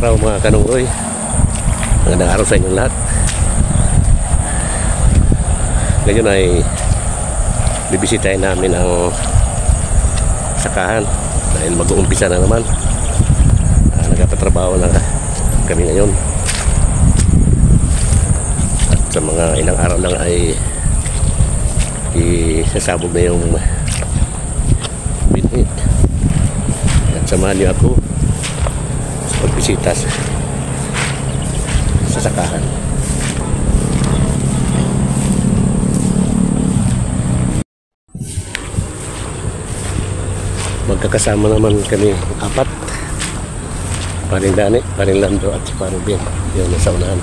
araw mga kanunggoy. Magandang araw sa inyong lahat. Ngayon ay bibisitahin namin ang sakahan dahil mag-uumpisa na naman. Nagpapatrabaho na kami ngayon. At sa mga ilang araw lang ay isasabog na yung binhi. At samahan niyo ako sa pagbisita sa sakahan. Magkakasama naman kami apat. Paring Dani, paring Lando at si paring Ben. Yun, nasa unahan.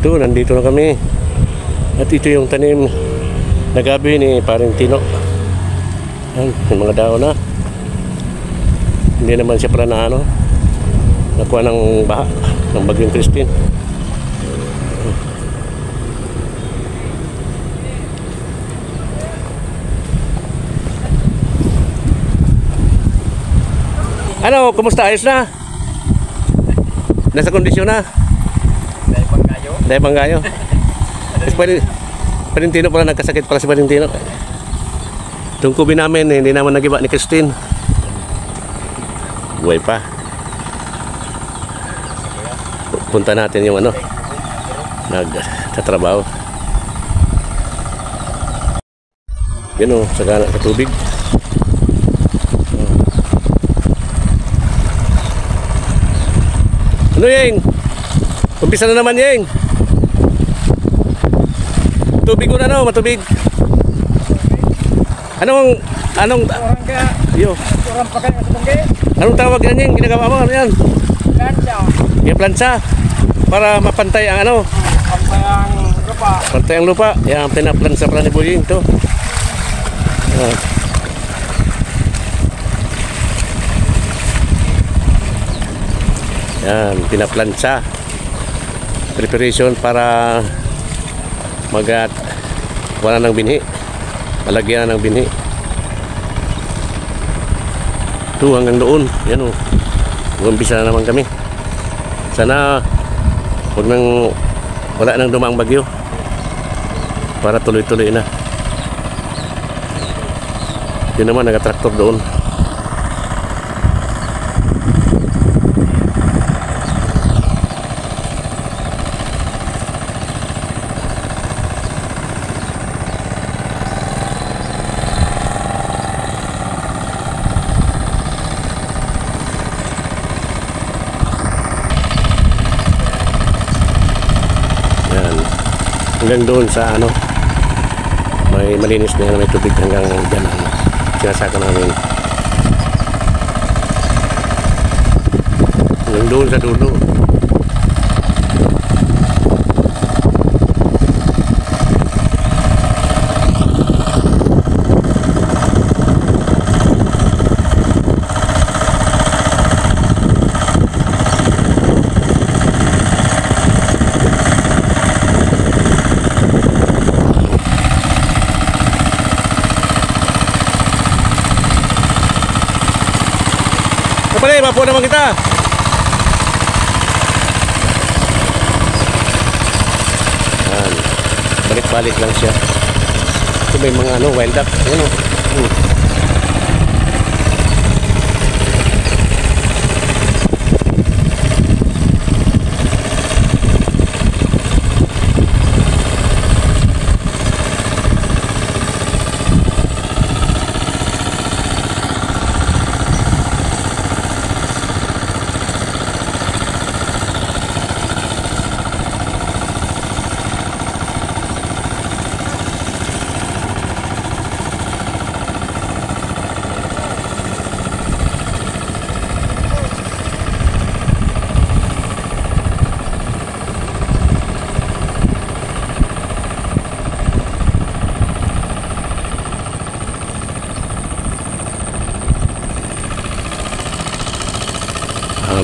Ito, nandito na kami. At ito yung tanim na gabi ni paring Tino. Yan, yung mga daon na. Hindi naman siya pala na nakuha ng baha ng Bagyong Christine. Ano, kumusta? Ayos na? Nasa kondisyon na? Dahil Banggayo. Valentino pala, nagkasakit pala si Valentino. Tungkubin namin, hindi naman nagiba ni Christine. Buhay pa. Punta natin yung nagtatrabaho. Yan o, saka katubig. Ano yung? Umpisa na naman yung. Tubig ko na matubig. Anong yo. Anong tawag yan yung ginagawa mo? Ano yan? Plancha. Yung plancha. Para mapantay ang pantay ang lupa. Yan, pinaplansa pala ni Boying to. Yan, pinaplansa. Preparation para wala ng binhi, malagyan ng binhi. Ito hanggang doon. Yan o, umpisa na naman kami. Sana wala nang dumaang bagyo para tuloy-tuloy na. Yun naman, nag-traktor doon. Hanggang doon sa may malinis na yan, may tubig hanggang dyan ang sinasaka namin. Hanggang doon sa dulo. Kapalay, mapo naman kita. Yan. Balik-balik lang siya. Ito may mga wild duck. Yan o.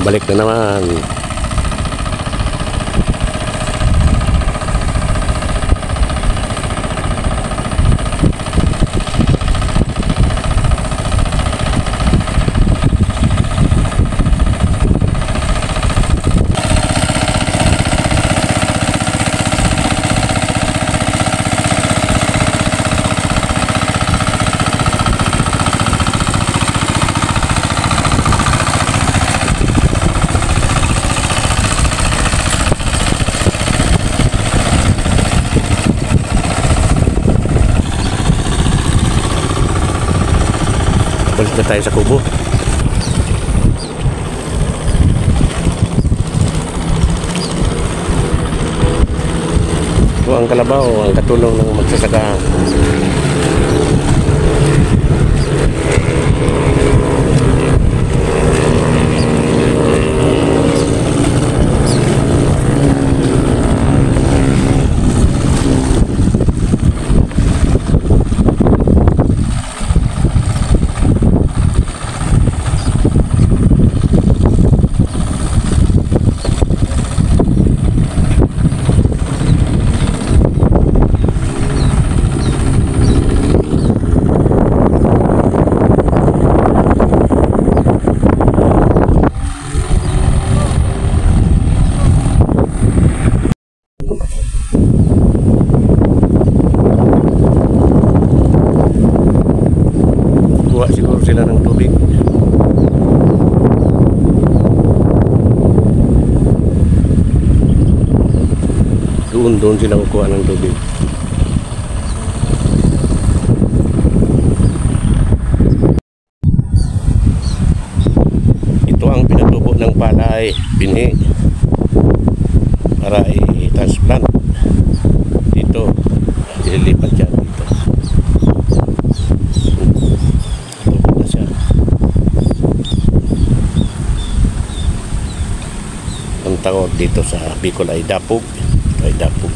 Balik na naman. Balik na tayo sa kubo. Ito ang kalabaw, ang katulong ng magsasaka. Kuha siguro sila ng tubig. Doon sila kukuha ng tubig. Ito ang pinatubo ng palay, binhi, para i-transplant dito. Ililipat siya dito. Tubo na siya. Ang tawag dito sa Bicol ay dapog. Ay dapog.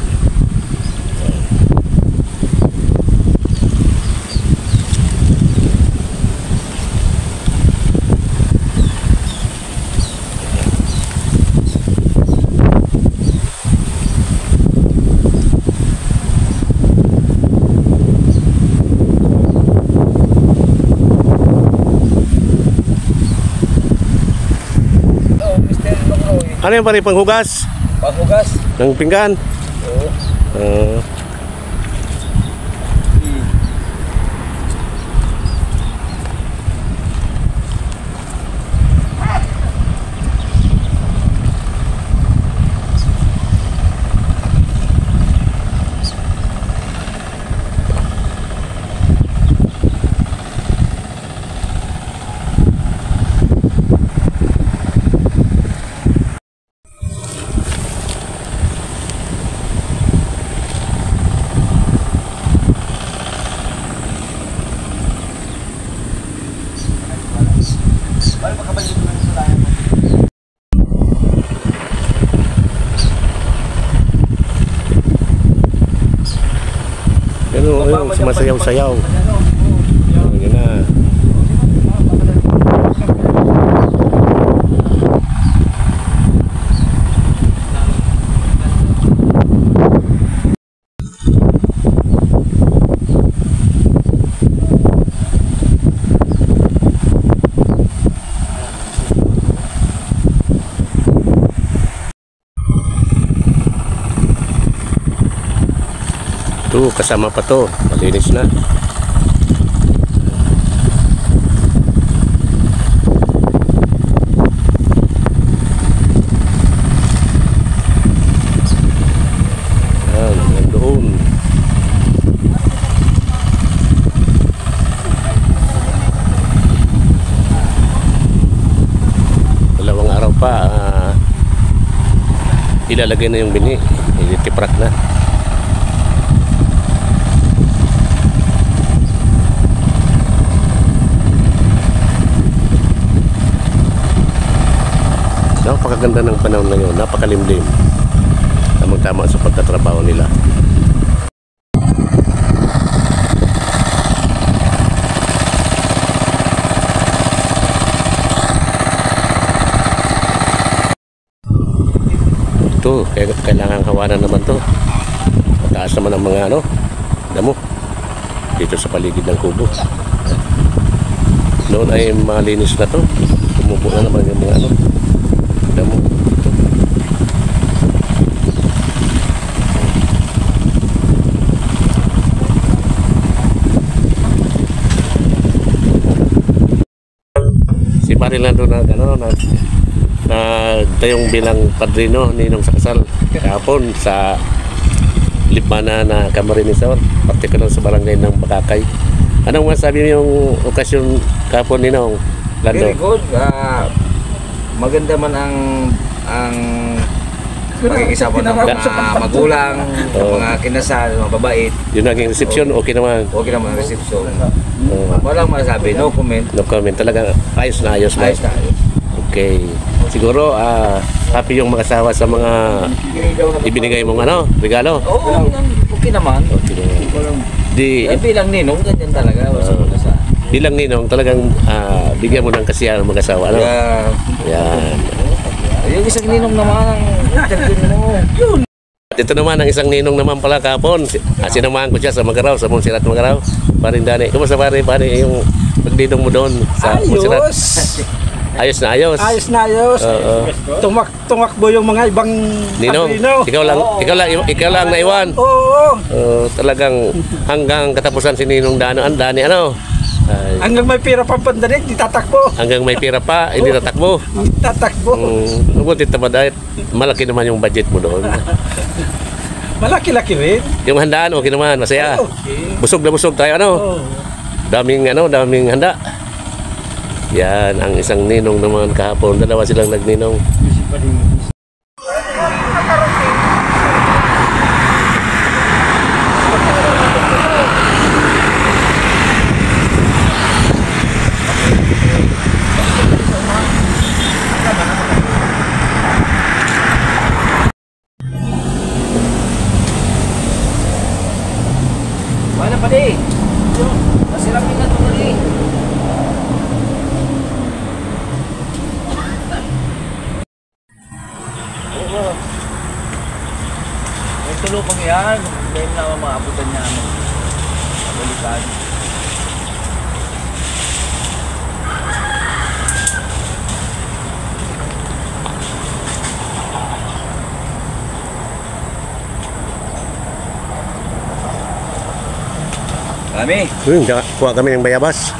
Ano yung pare, panghugas? Panghugas? Ng pinggan? Oo. Pero yung sumasayaw-sayaw. Yun na. Ito, kasama pa to, malinis na. Yan doon. Dalawang araw pa, ilalagay na yung bini, itiprak na. Napakaganda ng panahon ngayon, napakalimlim. Tamang-tama sa pagtatrabaho nila. Kaya kailangan kawanan naman to. Mataas naman ang mga damo dito sa paligid ng kubo. Noon ay malinis na to. Tumubo na naman yung mga damo. Si Marilando na tayong bilang padrino ninong sa kasal kahapon sa Libana na Camarines Sur, particular sa barangay ng Bakakay. Anong masabi mo yung okasyon kahapon ninong Lando? Very good. Maganda man ang pakikisama ng mga magulang, ng mga kinasal, mga babait. Yung naging reception, okay naman. Okay naman ang reception. Walang masabi, no comment. No comment, talaga ayos na ayos ba? Ayos na ayos. Okay. Siguro happy yung mag-asawa sa mga ibinigay mong regalo. Oo, okay naman. Okay naman. Bilang ninong, ganyan talaga. Bilang ninong, talagang bigyan mo ng kasiyahan ng mag-asawa. Yan. Yung isang ninong naman ang interview mo. Yun. At ito naman ang isang ninong naman pala kahapon. Sinamahan ko siya sa Magaraw, sa Monserrat Magaraw. Paring Dani. Kumusta pare yung pagdinong mo doon sa Monserrat? Ayos na ayos. Ayos na ayos. Tumakbo yung mga ibang ninong. Ikaw lang naiwan. Oo. Talagang hanggang katapusan si Ninong Dani Hanggang may pira pang pandanig, di tatakbo. hanggang may pira pa, hindi tatakbo. Tatakbo. Buti naman dahil malaki naman yung budget mo doon. Malaki-laki rin. Yung handaan, okay naman, masaya. Busog na busog tayo, daming handa. Yan, ang isang ninong naman kahapon. Dalawa silang nagninong. Mana pa di? Masirap din ito dali. May tulupang yan. Dahil na maabutan niya balikan. Dami. Kuha kami ng bayabas.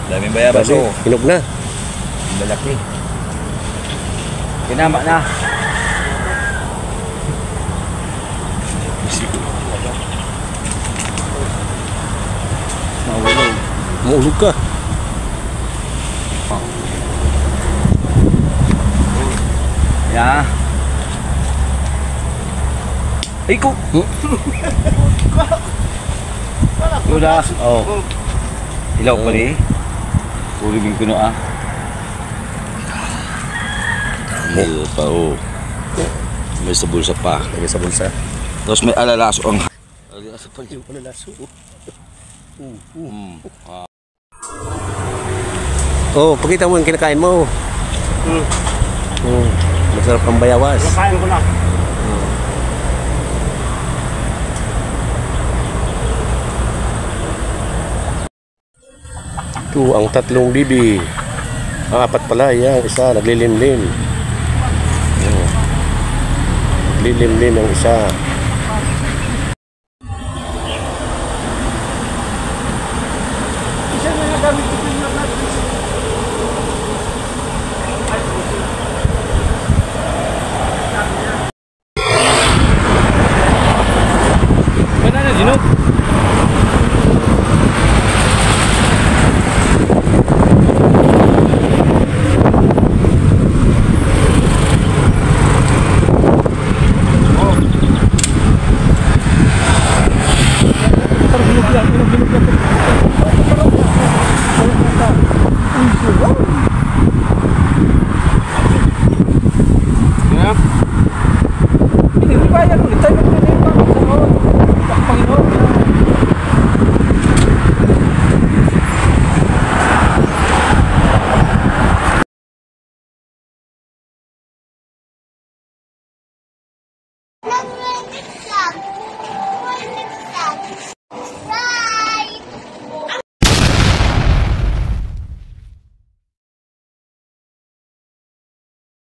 Daming bayabas. Hinog na. Malaki. Pinama na. Maulog ka. Ya. Iko. Udah. Oh. Ilaw pa rin. Ulibing ko na May pa May sa bulsa pa. Lagi sa bulsa. Tapos may alalaso ang Alalaso pa yung alalaso. Pakita mo yung kinakain mo. Masarap ang bayawas. Kain ko na. Ito ang tatlong bibi. Ang apat pala, yan. Isa, naglilimlim. Naglilimlim ang isa.